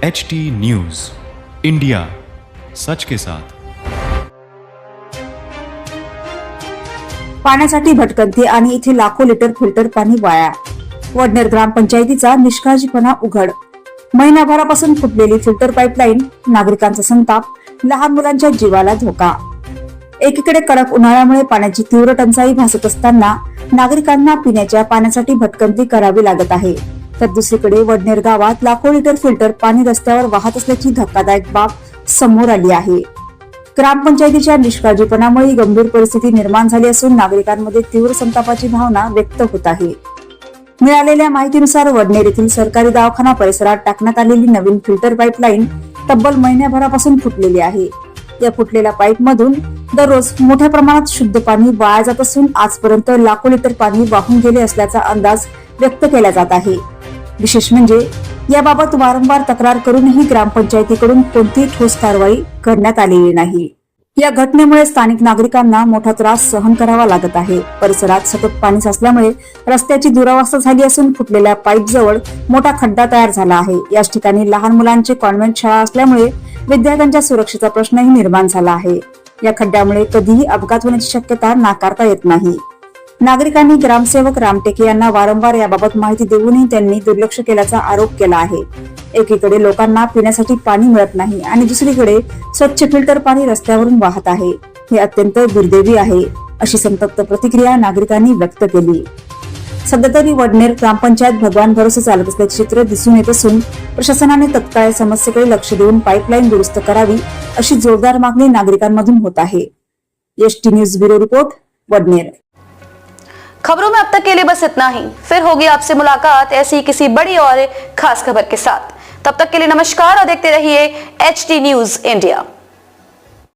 HT news India, सच के साथ। पाण्यासाठी भटकंती आणि इथे लाखो लिटर फिल्टर पाणी वाया। वडनेर ग्रामपंचायतीचा निष्काळजीपणा उघड। महिनाभरापासून फुटलेली फिल्टर पाईपलाईन, नागरिकांचा संताप, लहान मुलांच्या जीवाला धोका। एकीकडे कडक उन्हाळ्यामुळे पाण्याची तीव्र टंचाई भासत असताना नागरिकांना पिण्याच्या पाण्यासाठी भटकंती करावी लागत आहे, तर दुसरीकडे वडनेर गावात लाखो लिटर फिल्टर पाणी रस्त्यावर वाहत असल्याची धक्कादायक बाब समोर आली आहे। ग्रामपंचायतीच्या निष्काळजीपणामुळे गंभीर परिस्थिती निर्माण झाली असून नागरिकांमध्ये तीव्र संतापाची भावना व्यक्त होत आहे। मिळालेल्या माहितीनुसार वडनेर येथील सरकारी दवाखाना परिसरात टाकण्यात आलेली नवीन फिल्टर पाईपलाईन तब्बल महिन्याभरापासून फुटलेली आहे। या फुटलेल्या पाईपमधून दररोज मोठ्या प्रमाणात शुद्ध पाणी वाया जात असून आजपर्यंत लाखो लिटर पाणी वाहून गेले असल्याचा अंदाज व्यक्त केला जात आहे। विशेष म्हणजे याबाबत वारंवार तक्रार करूनही ग्रामपंचायतीकडून कोणतीही ठोस कारवाई करण्यात आलेली नाही। या घटनेमुळे स्थानिक नागरिकांना मोठा त्रास सहन करावा लागत आहे। परिसरात सतत पाणी साचल्यामुळे रस्त्याची दुरावस्था झाली असून फुटलेल्या पाईप जवळ मोठा खड्डा तयार झाला आहे। याच ठिकाणी लहान मुलांचे कॉन्व्हेंट शाळा असल्यामुळे विद्यार्थ्यांच्या सुरक्षेचा प्रश्नही निर्माण झाला आहे। या खड्ड्यामुळे कधीही अपघात होण्याची शक्यता नाकारता येत नाही। नागरिकांनी ग्रामसेवक रामटेके यांना वारंवार याबाबत माहिती देऊनही त्यांनी दुर्लक्ष केल्याचा आरोप केला आहे। एकीकडे लोकांना पिण्यासाठी पाणी मिळत नाही आणि दुसरीकडे स्वच्छ फिल्टर पाणी रस्त्यावरून वाहत आहे। हे अत्यंत दुर्दैवी आहे, अशी संतप्त प्रतिक्रिया नागरिकांनी व्यक्त केली। सध्या तरी वडनेर ग्रामपंचायत भगवान भरोसे चालत असल्याचे चित्र दिसून येत असून प्रशासनाने तत्काळ समस्येकडे लक्ष देऊन पाईपलाईन दुरुस्त करावी, अशी जोरदार मागणी नागरिकांमधून होत आहे। HT news bureau report, Vadner. खबरों में अब तक के लिए बस इतना ही। फिर होगी आपसे मुलाकात ऐसी किसी बड़ी और खास खबर के साथ। तब तक के लिए नमस्कार और देखते रहिए HT न्यूज इंडिया।